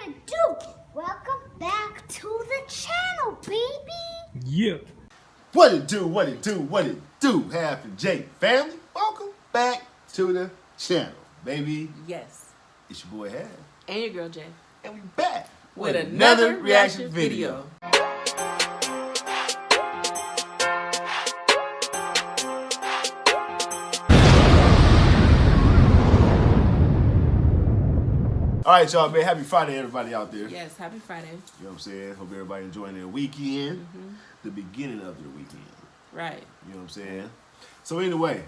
it do? Welcome back to the channel, baby. Yeah. What it do, Half and Jake family? Welcome back to the channel, baby. Yes. It's your boy Half. And your girl Jay. And we back With another reaction video. All right, y'all, man. Happy Friday, everybody out there. Yes, happy Friday. You know what I'm saying? Hope everybody enjoying their weekend, the beginning of their weekend. Right. You know what I'm saying? So anyway,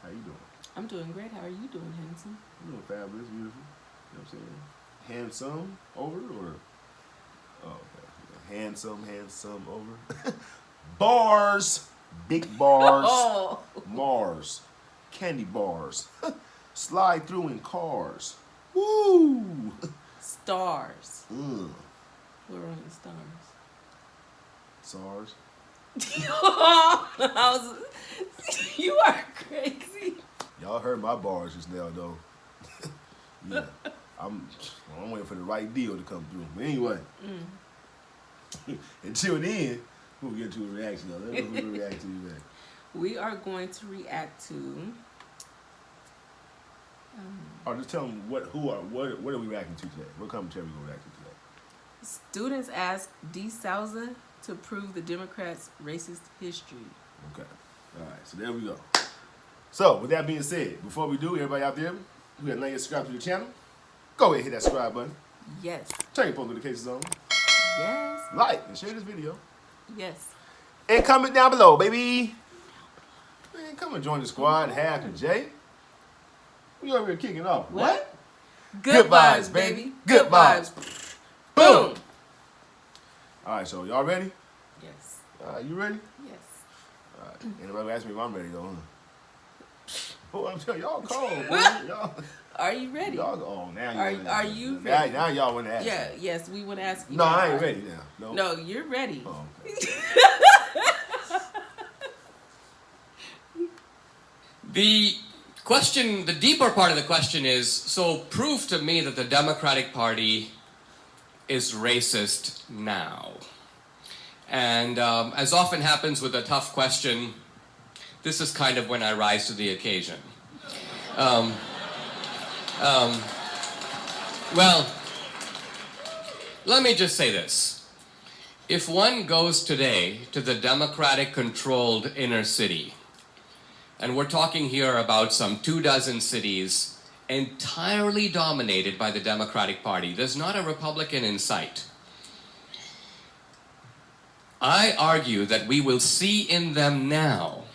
how you doing? I'm doing great. How are you doing, handsome? I'm doing fabulous, beautiful. You know what I'm saying? Handsome over or? Oh, okay. Handsome over. Bars. Big bars. Oh. Mars. Candy bars. Slide through in cars. Woo! Stars. Mm. We're on the stars. SARS. You are crazy. Y'all heard my bars just now, though. Yeah. I'm waiting for the right deal to come through. But anyway. Until then, we'll get to a reaction, though. Let's go to a reaction today. We are going to react to... Or just tell them what are we reacting to today? What commentary we going to react to today? Students ask D. Souza to prove the Democrats' racist history. Okay. All right. So there we go. So with that being said, before we do, everybody out there who has not yet subscribed to the channel, go ahead and hit that subscribe button. Yes. Turn your post notifications on. Yes. Like and share this video. Yes. And comment down below, baby. Man, come and join the squad, Half and Jay. We over here kicking off. What? Good vibes, baby. Good vibes. Boom. All right, so y'all ready? Yes. You ready? Yes. All right. Anybody ask me if I'm ready though? Huh? Boy, I'm telling y'all cold, boy. Y'all, Are you ready? y'all, now you Are you ready? Now y'all want to ask Yeah, me. yes, we want to ask you. No, I ain't ready now. No, you're ready. Oh, okay. The deeper part of the question is, so prove to me that the Democratic Party is racist now. And as often happens with a tough question, this is kind of when I rise to the occasion. Well, let me just say this. If one goes today to the Democratic-controlled inner city, and we're talking here about some 24 cities entirely dominated by the Democratic Party. There's not a Republican in sight. I argue that we will see in them now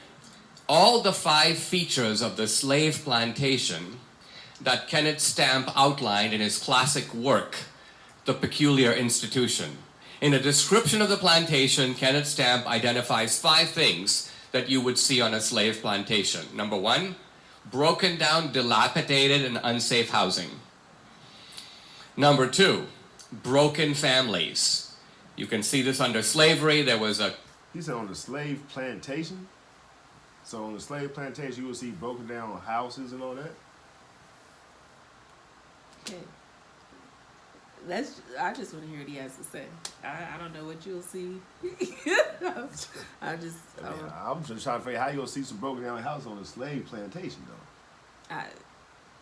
all the 5 features of the slave plantation that Kenneth Stamp outlined in his classic work, The Peculiar Institution. In a description of the plantation, Kenneth Stamp identifies 5 things that you would see on a slave plantation. Number 1, broken down, dilapidated, and unsafe housing. Number 2, broken families. You can see this under slavery. There was a... He said on the slave plantation? So on the slave plantation, you will see broken down houses and all that? Okay. I just want to hear what he has to say. I don't know what you'll see. I'm just trying to figure out how you gonna see some broken down houses on a slave plantation though. I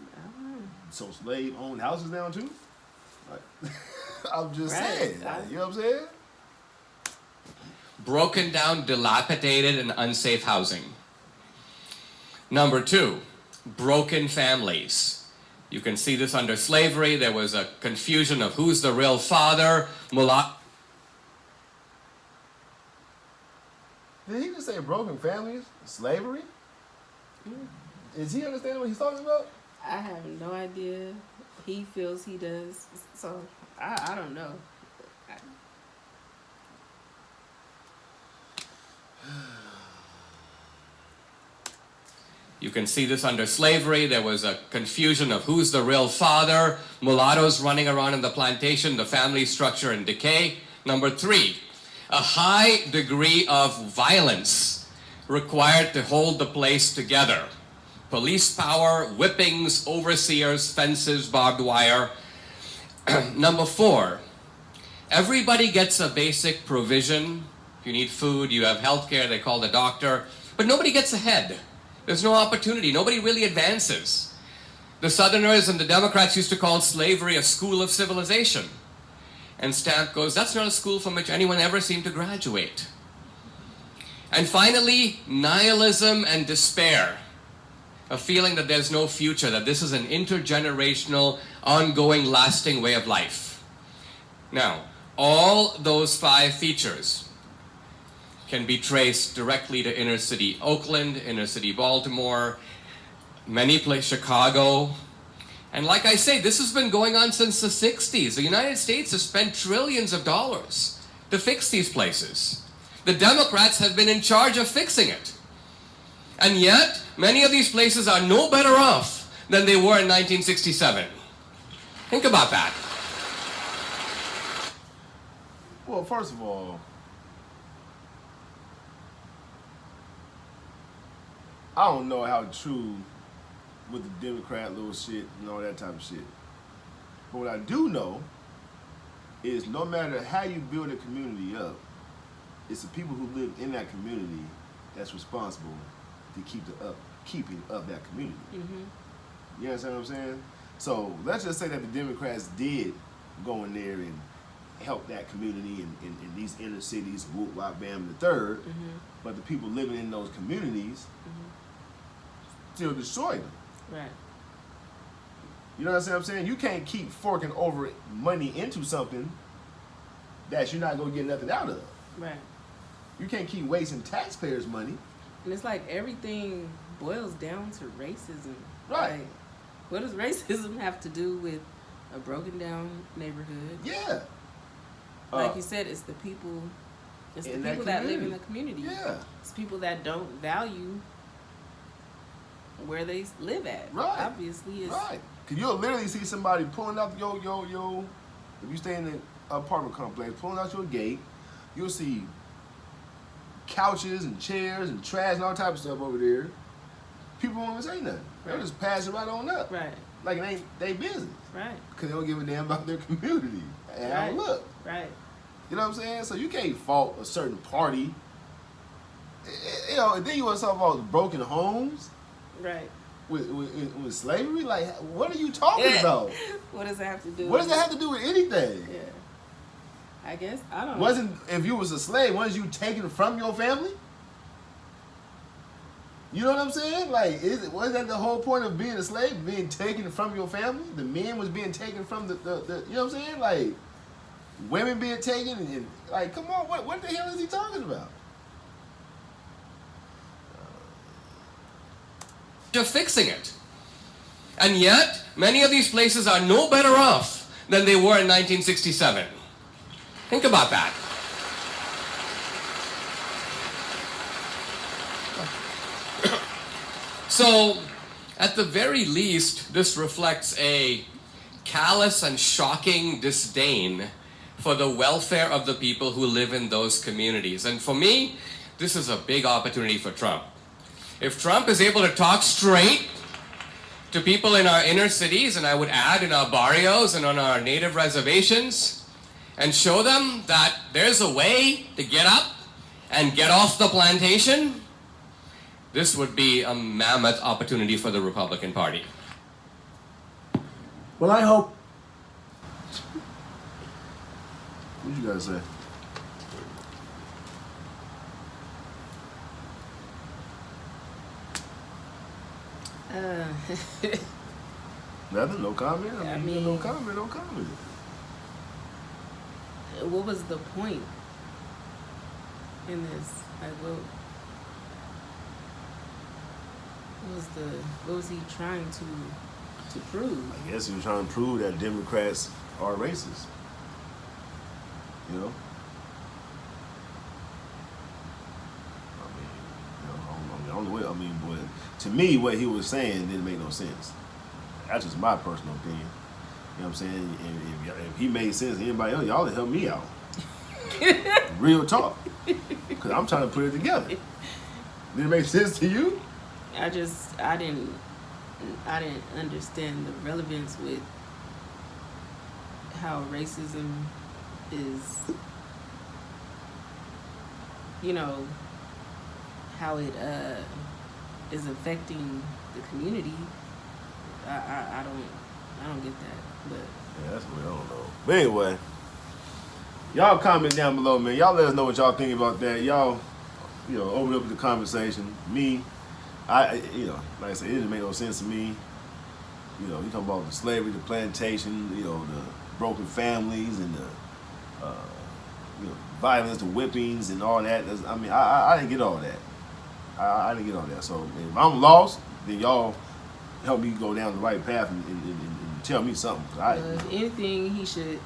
don't know. So slave owned houses down too? Like, I'm just Right. saying. Like, you know what I'm saying? broken down, dilapidated, and unsafe housing. Number 2, broken families. You can see this under slavery. There was a confusion of who's the real father. Did he just say broken families? Slavery? Is he understanding what he's talking about? I have no idea. He feels he does. So, I don't know. You can see this under slavery. There was a confusion of who's the real father. Mulattoes running around in the plantation, the family structure in decay. Number 3, a high degree of violence required to hold the place together. Police power, whippings, overseers, fences, barbed wire. Number 4, everybody gets a basic provision. If you need food, you have health care, they call the doctor. But nobody gets ahead. There's no opportunity. Nobody really advances. The Southerners and the Democrats used to call slavery a school of civilization. And Stamp goes, that's not a school from which anyone ever seemed to graduate. And finally, nihilism and despair. A feeling that there's no future, that this is an intergenerational, ongoing, lasting way of life. Now, all those 5 features can be traced directly to inner city Oakland, inner city Baltimore, many places, Chicago. And like I say, this has been going on since the 60s. The United States has spent trillions of dollars to fix these places. The Democrats have been in charge of fixing it. And yet, many of these places are no better off than they were in 1967. Think about that. Well, first of all, I don't know how true with the Democrat little shit and all that type of shit. But what I do know is no matter how you build a community up, it's the people who live in that community that's responsible to keeping up that community. Mm-hmm. You understand what I'm saying? So let's just say that the Democrats did go in there and help that community in these inner cities, whoop, wop, bam, the third. Mm-hmm. But the people living in those communities still destroyed them. Right. You know what I'm saying? You can't keep forking over money into something that you're not going to get nothing out of. Right. You can't keep wasting taxpayers' money. And it's like everything boils down to racism. Right. Like, what does racism have to do with a broken down neighborhood? Yeah. Like you said, it's the people. It's the people that live in the community. Yeah. It's people that don't value where they live at. Right. Obviously, it's right. Cause you'll literally see somebody pulling out yo. If you stay in the apartment complex, pulling out your gate, you'll see couches and chairs and trash and all type of stuff over there. People won't even say nothing. They'll just pass it right on up. Right. Like it ain't they business. Right. Because they don't give a damn about their community and how it look. Right. You know what I'm saying? So you can't fault a certain party. You know, and then you want to talk about broken homes. Right. With slavery? Like, what are you talking about? What does that have to do What does that have to do with anything? Yeah. I guess, I don't know. If you was a slave, wasn't you taken from your family? You know what I'm saying? Like, wasn't that the whole point of being a slave? Being taken from your family? The men was being taken from the you know what I'm saying? Like, women being taken and like, come on, what the hell is he talking about? To fixing it. And yet, many of these places are no better off than they were in 1967. Think about that. So, at the very least, this reflects a callous and shocking disdain for the welfare of the people who live in those communities. And for me, this is a big opportunity for Trump. If Trump is able to talk straight to people in our inner cities, and I would add in our barrios and on our native reservations, and show them that there's a way to get up and get off the plantation, this would be a mammoth opportunity for the Republican Party. Well, I hope. What you guys say? Nothing? No comment? I mean, no comment. What was the point in this? Like, what was he trying to prove? I guess he was trying to prove that Democrats are racist. You know? But to me, what he was saying didn't make no sense. That's just my personal opinion. You know what I'm saying? And if he made sense to anybody else, y'all to help me out. Real talk. Because I'm trying to put it together. Did it make sense to you? I didn't understand the relevance with how racism is, you know, how it is affecting the community. I don't get that, but Yeah, that's what I don't know. But anyway, y'all comment down below, man. Y'all let us know what y'all think about that. Y'all, open up the conversation. Me, you know, like I said, it didn't make no sense to me. You talking about the slavery, the plantation, the broken families and the, violence, the whippings and all that. I didn't get all that. I didn't get all that. So if I'm lost, then y'all help me go down the right path and tell me something. If anything, he should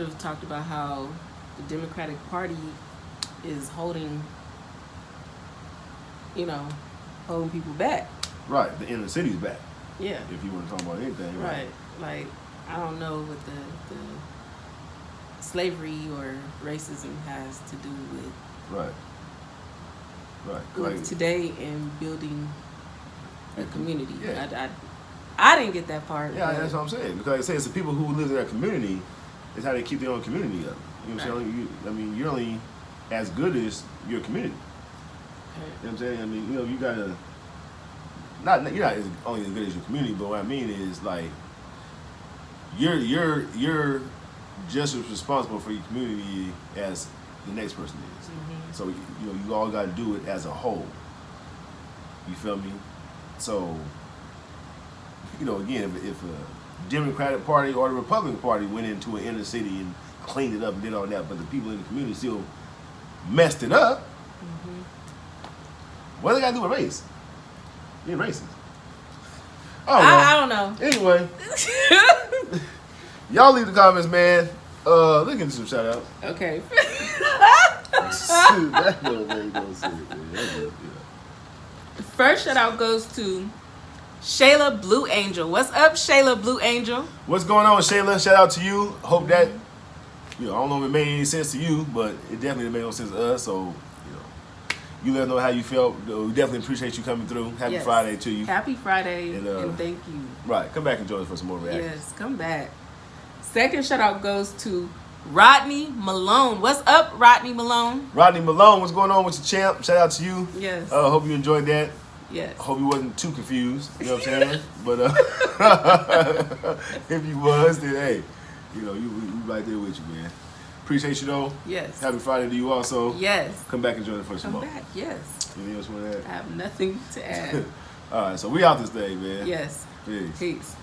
have talked about how the Democratic Party is holding people back. Right, the inner city's back. Yeah. If you want to talk about anything. Right. Like, I don't know what the slavery or racism has to do with Right. today and building a community. Yeah. I didn't get that part. Yeah, that's what I'm saying. Because like I say, it's the people who live in that community is how they keep their own community up. You know what I'm saying? You're only as good as your community. You know what I'm saying? You gotta you're not only as good as your community, but what I mean is like you're just as responsible for your community as the next person is. Mm-hmm. So you all gotta do it as a whole. You feel me? So again, if a Democratic Party or the Republican Party went into an inner city and cleaned it up and did all that, but the people in the community still messed it up, what do they got to do with race? Being racist. I don't know. Anyway, y'all leave the comments, man. Let's get some shout outs. Okay. That don't make no sense, man. First shout out goes to Shayla Blue Angel. What's up, Shayla Blue Angel? What's going on, Shayla? Shout out to you. Hope that, I don't know if it made any sense to you, but it definitely made no sense to us. So, you let us know how you felt. We definitely appreciate you coming through. Happy Friday to you. Happy Friday, and thank you. Right. Come back and join us for some more reactions. Yes, come back. Second shout out goes to Rodney Malone. What's up, Rodney Malone? Rodney Malone, what's going on with your champ? Shout out to you. Yes. Hope you enjoyed that. Yes. Hope you wasn't too confused. You know what I'm saying? But if you was, then hey, we right there with you, man. Appreciate you though. Yes. Happy Friday to you also. Yes. Come back and join us for some more. Come back. Yes. Anything else you want to add? I have nothing to add. All right, so we out this day, man. Yes. Peace. Peace.